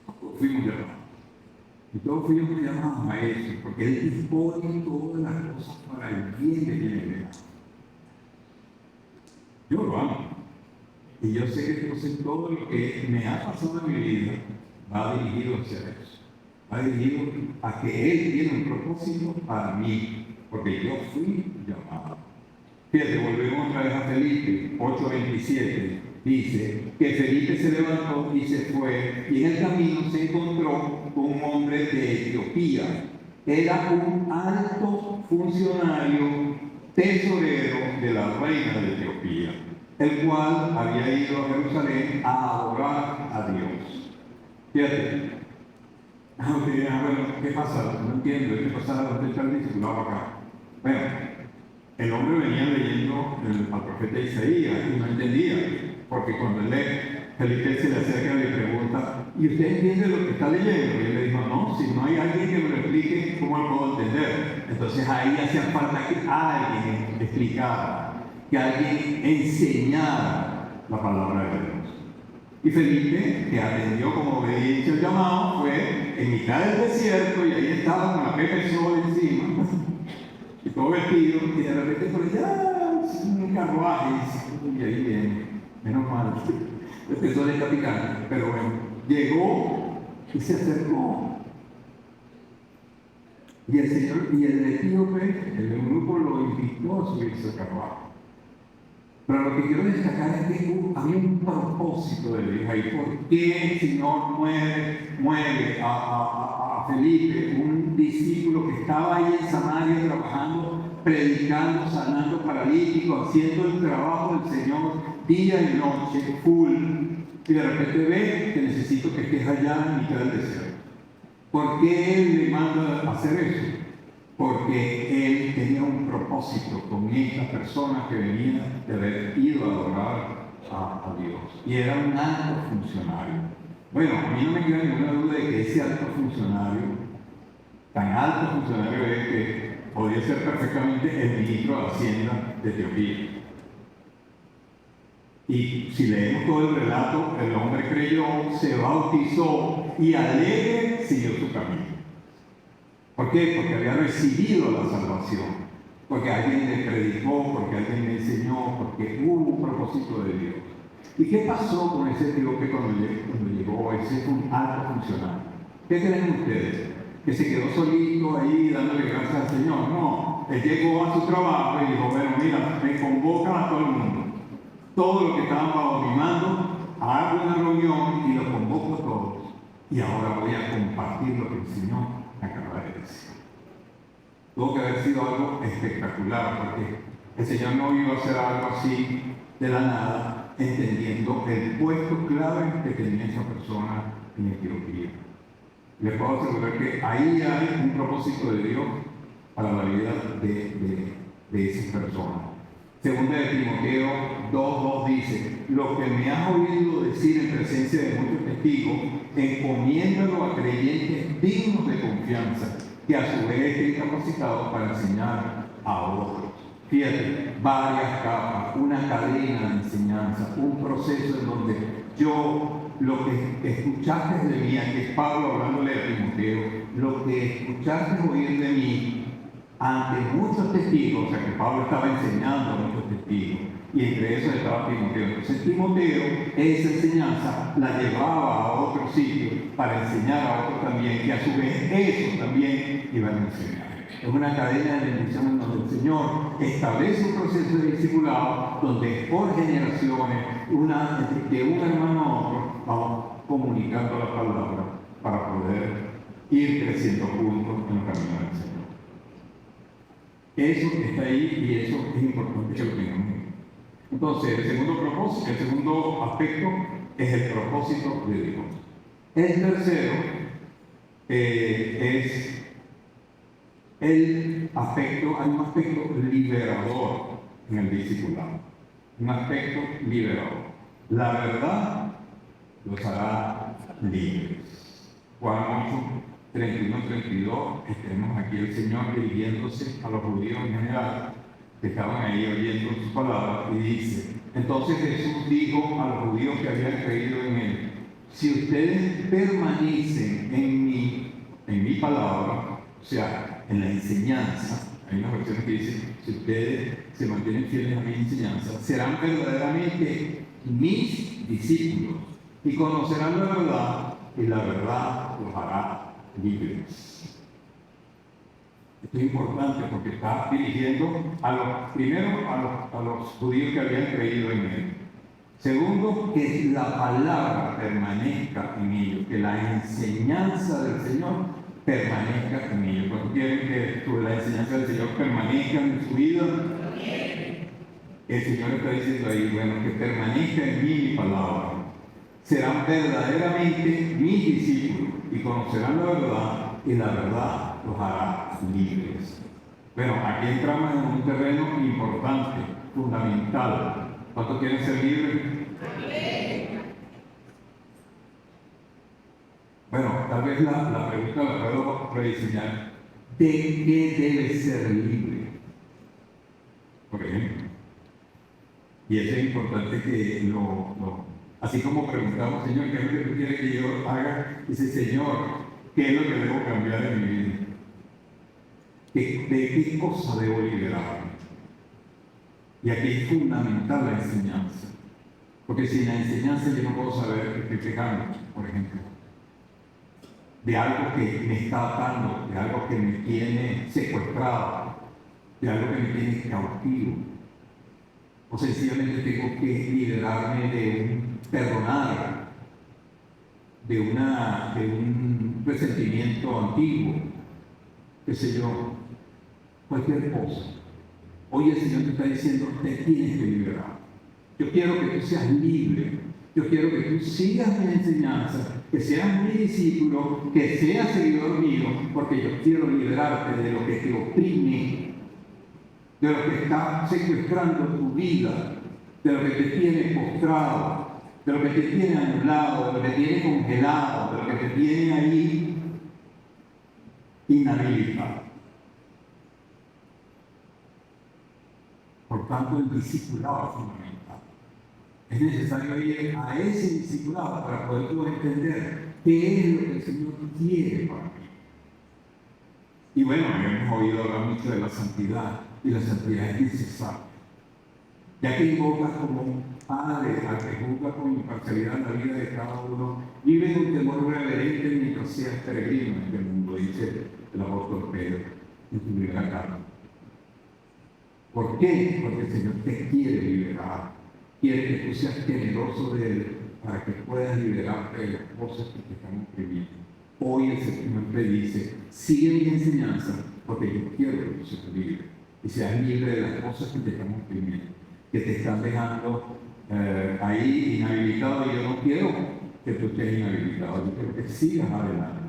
Todos fuimos llamados. Y todos fuimos llamados a eso, porque Él dispone todas las cosas para el bien de quienes le aman. Yo lo amo. Y yo sé que entonces todo lo que me ha pasado en mi vida va dirigido hacia eso. Va dirigido a que Él tiene un propósito para mí, porque yo fui llamado. Fíjate, volvemos otra vez a Felipe 8:27. Dice que Felipe se levantó y se fue, y en el camino se encontró con un hombre de Etiopía. Era un alto funcionario tesorero de la reina de Etiopía, el cual había ido a Jerusalén a adorar a Dios. Fíjate. Bueno, ¿qué pasa? No entiendo, ¿qué pasa? ¿Dónde está el discipulado acá? Bueno, el hombre venía leyendo al profeta Isaías y no entendía. Porque cuando él lee, Felipe se le acerca y le pregunta: ¿y usted entiende lo que está leyendo? Y él le dijo: no, si no hay alguien que me lo explique, ¿cómo lo puedo entender? Entonces ahí hacía falta que alguien explicara, que alguien enseñara la palabra de Dios. Y Felipe, que atendió como obediencia al llamado, fue en mitad del desierto y ahí estaba con la Pepe Sol encima, y todo vestido, y de repente por allá, un carruaje, y ahí viene. Menos mal, el sol está picando, pero bueno, llegó y se acercó. Y el Señor, y el etíope, el grupo lo invitó a subirse al carruaje. Pero lo que quiero destacar es que había un propósito de Dios ahí. ¿Por qué el Señor mueve a Felipe, un discípulo que estaba ahí en Samaria trabajando, predicando, sanando paralíticos, haciendo el trabajo del Señor día y noche, full, y de repente ve que necesito que estés allá en mitad del desierto? ¿Por qué Él le manda a hacer eso? Porque Él tenía un propósito con esta persona que venía de haber ido a adorar a Dios. Y era un alto funcionario. Bueno, a mí no me queda ninguna duda de que ese alto funcionario, tan alto funcionario es que podía ser perfectamente el ministro de Hacienda de Etiopía. Y si leemos todo el relato, el hombre creyó, se bautizó y alegre siguió su camino. ¿Por qué? Porque había recibido la salvación, porque alguien le predicó, porque alguien le enseñó, porque hubo un propósito de Dios. ¿Y qué pasó con ese etíope cuando llegó? Ese fue un alto funcionario. ¿Qué creen ustedes? que se quedó solito ahí dándole gracias al Señor. No, él llegó a su trabajo y dijo, bueno, mira, me convocan a todo el mundo. Todo lo que estaban bajo mi mando, hago una reunión y los convoco a todos. Y ahora voy a compartir lo que el Señor me acaba de decir. Tuvo que haber sido algo espectacular, porque el Señor no iba a hacer algo así de la nada, entendiendo el puesto clave que tenía esa persona en Etiopía. Les puedo asegurar que ahí hay un propósito de Dios para la vida de esas personas. Segunda de Timoteo 2:2 dice, lo que me has oído decir en presencia de muchos testigos, encomiéndalo a creyentes dignos de confianza, que a su vez estén capacitados para enseñar a otros. Fíjate, varias capas, una cadena de enseñanza, un proceso en donde yo, lo que escuchaste de mí, aquí es Pablo hablándole a Timoteo, lo que escuchaste oír de mí ante muchos testigos, o sea que Pablo estaba enseñando a muchos testigos, y entre esos estaba Timoteo. Entonces Timoteo, esa enseñanza la llevaba a otro sitio para enseñar a otros también, que a su vez ellos también iban a enseñar. Es una cadena de bendición en donde el Señor establece un proceso de discipulado donde por generaciones, de un hermano a otro, vamos comunicando la palabra para poder ir creciendo juntos en el camino del Señor. Eso está ahí y eso es importante que lo tengamos. Entonces, el segundo aspecto es el propósito de Dios. El tercero es hay un aspecto liberador en el discipulado. Un aspecto liberador. La verdad los hará libres. Juan 8:31-32, tenemos aquí el Señor dirigiéndose a los judíos en general, que estaban ahí oyendo sus palabras, y dice, entonces Jesús dijo a los judíos que habían creído en Él, si ustedes permanecen en mi palabra, o sea, en la enseñanza, hay unas versiones que dicen, si ustedes se mantienen fieles a mi enseñanza, serán verdaderamente mis discípulos y conocerán la verdad, y la verdad los hará libres. Esto es importante porque está dirigiendo primero a los judíos que habían creído en Él. Segundo, que la palabra permanezca en ellos, que la enseñanza del Señor permanezca en ellos. ¿Cuántos quieren que la enseñanza del Señor permanezca en su vida? El Señor está diciendo ahí, bueno, que permanezca en mí mi palabra. Serán verdaderamente mis discípulos y conocerán la verdad, y la verdad los hará libres. Bueno, aquí entramos en un terreno importante, fundamental. ¿Cuántos quieren ser libres? Bueno, tal vez la pregunta la puedo rediseñar. ¿De qué debe ser libre? Por ejemplo. Y eso es importante que así como preguntamos, Señor, ¿qué es lo que tú quieres que yo haga? Dice, Señor, ¿qué es lo que debo cambiar en mi vida? ¿De qué cosa debo liberarme? Y aquí es fundamental la enseñanza. Porque sin la enseñanza yo no puedo saber que estoy pecando, por ejemplo. De algo que me está atando, de algo que me tiene secuestrado, de algo que me tiene cautivo. O sencillamente tengo que liberarme de perdonar, de un resentimiento antiguo, qué sé yo, cualquier cosa. Hoy el Señor te está diciendo, te tienes que liberar. Yo quiero que tú seas libre. Yo quiero que tú sigas mi enseñanza, que seas mi discípulo, que seas seguidor mío, porque yo quiero liberarte de lo que te oprime, de lo que está secuestrando tu vida, de lo que te tiene postrado, de lo que te tiene anulado, de lo que te tiene congelado, de lo que te tiene ahí inhabilitado. Por tanto, el discipulado es fundamental. Es necesario ir a ese discipulado para poder tú entender qué es lo que el Señor quiere para mí. Y bueno, hemos oído hablar mucho de la santidad, y la santidad es necesaria. ya que invocas como un padre al que juzga con imparcialidad la vida de cada uno, vive con temor reverente mientras seas peregrino en este mundo, dice el apóstol Pedro en su primera carta. ¿Por qué? Porque el Señor te quiere liberar, quiere que tú seas generoso de Él para que puedas liberarte de las cosas que te están oprimiendo. Hoy el Señor te dice, sigue mi enseñanza porque yo quiero que tú seas libre y seas libre de las cosas que te están oprimiendo, que te están dejando ahí inhabilitado, y yo no quiero que tú estés inhabilitado, yo quiero que sigas adelante.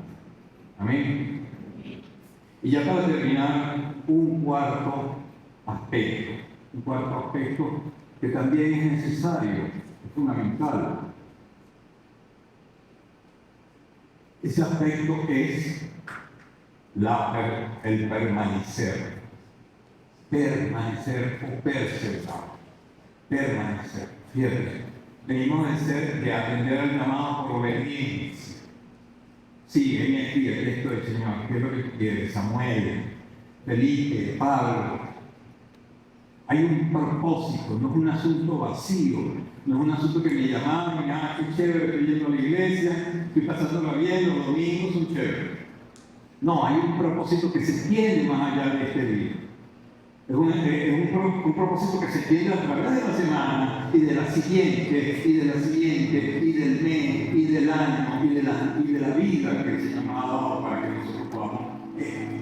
Amén. Y ya para terminar, un cuarto aspecto que también es necesario, es fundamental. Ese aspecto es el permanecer o perseverar. Permanecer, fíjate. Venimos de atender al llamado por obediencia. Sí, ven aquí el texto del Señor. ¿Qué es lo que tú quieres? Samuel, Felipe, Pablo. Hay un propósito, no es un asunto vacío, no es un asunto que me llamaron y qué chévere, estoy yendo a la iglesia, estoy pasándola bien, los domingos son chéveres. No, hay un propósito que se tiene más allá de este día. Es un propósito que se tiene a través de la semana y de la siguiente, y de la siguiente, y del mes, y del año, y de la vida que el Señor nos ha dado para que nosotros podamos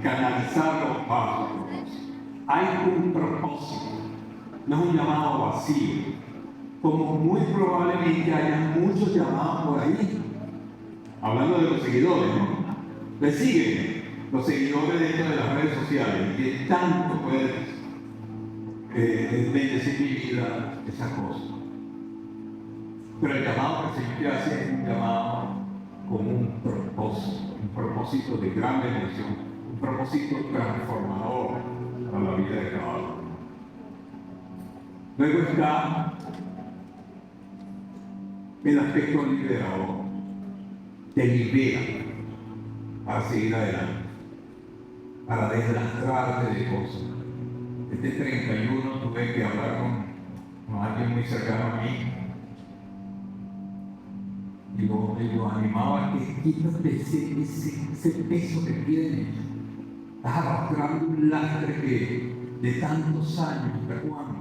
canalizar los pasos. Hay un propósito, no es un llamado vacío, como muy probablemente haya muchos llamados por ahí. Hablando de los seguidores, ¿no? Le siguen los seguidores dentro de las redes sociales, que tanto pueden bendecir mi vida, esa cosa. Pero el llamado que el Señor te hace es un llamado con un propósito de gran bendición, un propósito transformador para la vida de cada uno. Luego está el aspecto liberador. Te libera para seguir adelante, para deslastrarte de cosas. Este 31 tuve que hablar con alguien muy cercano a mí y lo animaba a que quítate ese peso que tienes. Estás arrastrando un lastre de tantos años, ¿hasta cuándo?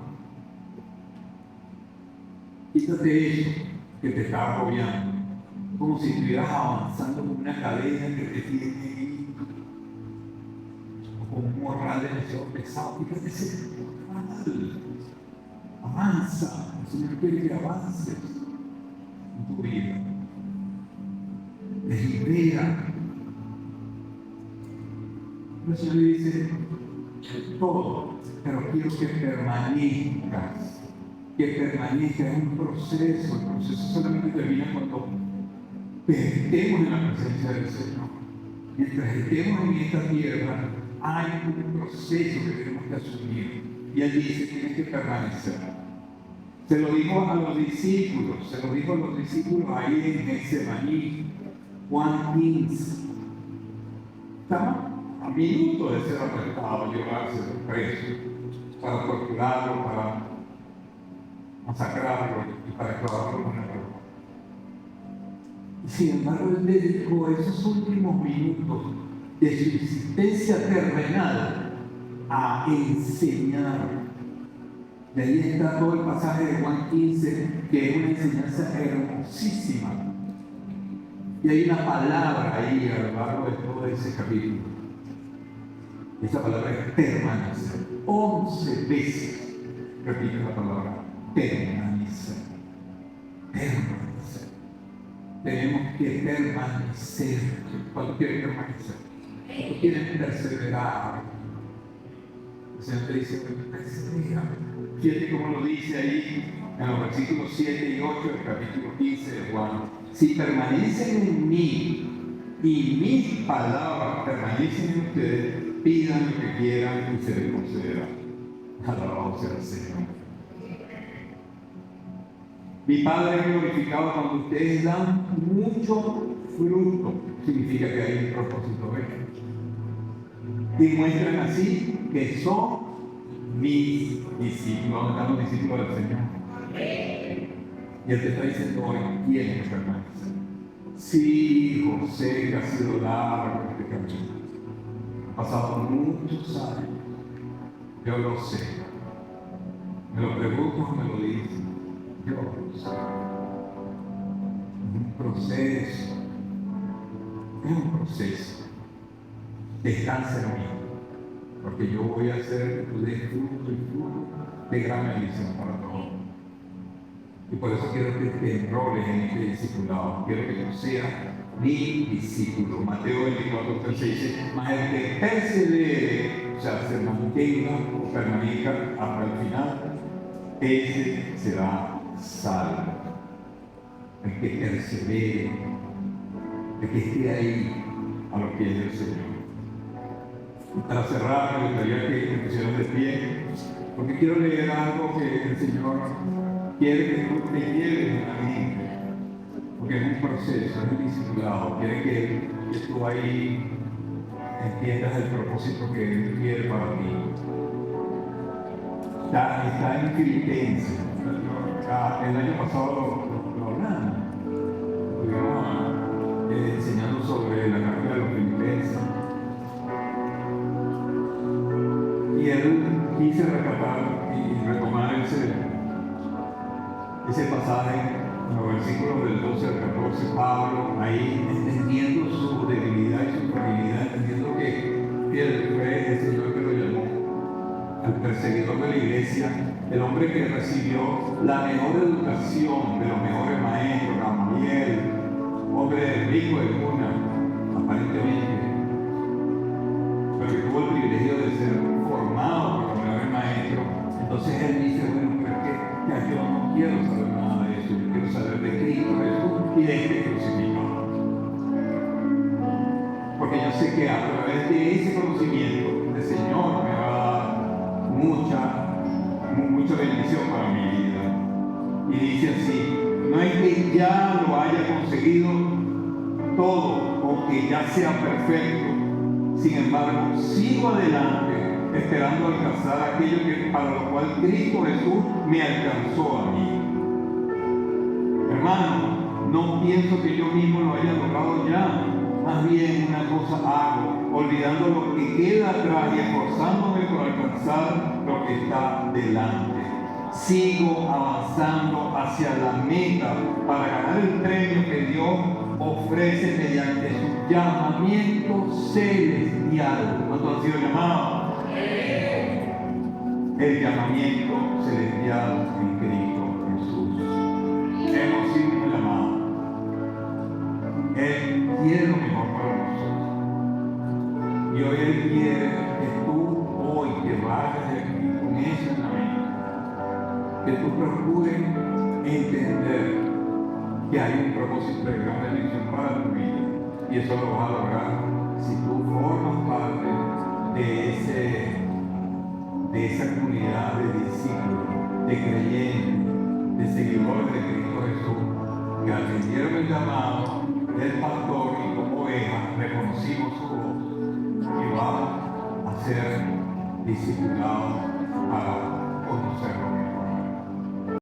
Quítate eso que te está agobiando, como si estuvieras avanzando con una cadena que te tiene o con un morral demasiado pesado. Quítate ese morral, avanza. El Señor quiere que avances en tu vida, te libera. El Señor le dice todo, pero quiero que permanezcas. Que permanezca en un proceso. El proceso solamente termina cuando estemos en la presencia del Señor. Mientras estemos en esta tierra, hay un proceso que tenemos que asumir. Y Él dice, tienes que permanecer. Se lo dijo a los discípulos, ahí en Getsemaní, Juan 15. Estaban a minutos de ser arrestados, llevarse preso, para torturarlo, para masacrarlo y para clavarlo en la cruz. Sin embargo, Él dedicó esos últimos minutos de su existencia terrenal a enseñar. De ahí está todo el pasaje de Juan 15, que es una enseñanza hermosísima. Y hay una palabra ahí a lo largo de todo ese capítulo. Esa palabra es permanecer. 11 veces repite la palabra permanecer. Permanecer. Tenemos que permanecer. ¿Cuánto quieren permanecer? ¿Cuánto quieren perseverar? El Señor te dice, persevera. Fíjate cómo lo dice ahí en los versículos 7 y 8 del capítulo 15 de Juan. Si permanecen en mí y mis palabras permanecen en ustedes, pidan lo que quieran y se les concederá. Alabado sea el Señor. Mi Padre es glorificado cuando ustedes dan mucho fruto. Significa que hay un propósito, ¿ves? Y muestran así que son mis discípulos. ¿Dónde están los discípulos del Señor? Y Él te está diciendo hoy, ¿quiénes permanecen? Sí, José, que ha sido largo este camino. Ha pasado muchos años. Yo lo sé. Me lo pregunto o me lo dicen. Yo lo sé. Es un proceso. Es un proceso. Descansa en mí. Porque yo voy a hacer que tú des fruto y fruto de gran bendición para todos. Y por eso quiero que te enroles en este discipulado. Quiero que tú seas mi discípulo. Mateo 24:13 dice, mas el que persevere, o sea, se mantenga o permanezca hasta el final, ese será salvo. El que persevere, el que esté ahí a los pies del Señor. Para cerrar, me gustaría que te pusieras de pie, porque quiero leer algo que el Señor quiere que tú te lleves en la mente, porque es un proceso, es un discipulado. Quiere que tú ahí entiendas el propósito que Él quiere para ti. Está en Filipenses. El año pasado lo hablamos. Estuvimos enseñando sobre la carta de los Filipenses. Y Él quise rescatar y retomar ese pasaje en los versículos del 12 al 14, Pablo ahí entendiendo su debilidad y su fragilidad, entendiendo que él fue el Señor que lo llamó al perseguidor de la iglesia, el hombre que recibió la mejor educación de los mejores maestros, Gamaliel, hombre rico de cuna, aparentemente, pero que tuvo el privilegio de ser formado por los mejores maestros. Entonces él dice, bueno, pero es que ya yo no quiero saber nada de eso, yo quiero saber de Cristo Jesús y de este crucificado. Porque yo sé que a través de ese conocimiento el Señor me va a dar mucha bendición para mi vida. Y dice así, no es que ya lo haya conseguido todo o que ya sea perfecto, sin embargo sigo adelante esperando alcanzar aquello para lo cual Cristo Jesús me alcanzó a mí. Hermano, no pienso que yo mismo lo haya logrado ya. Más bien una cosa hago, olvidando lo que queda atrás y esforzándome por alcanzar lo que está delante. Sigo avanzando hacia la meta para ganar el premio que Dios ofrece mediante su llamamiento celestial. ¿Cuántos han sido llamados? El llamamiento celestial en Cristo Jesús. Hemos sido llamados. Él quiere lo mejor para nosotros. Y hoy Él quiere que tú hoy te vayas de aquí con eso en la mente. Que tú procures entender que hay un propósito de gran bendición para tu vida. Y eso lo vas a lograr si tú formas parte de esa comunidad de discípulos, de creyentes, de seguidores de Cristo Jesús, que atendieron el llamado del pastor y como ovejas reconocimos su voz y vamos a ser discipulados para conocerlo mejor.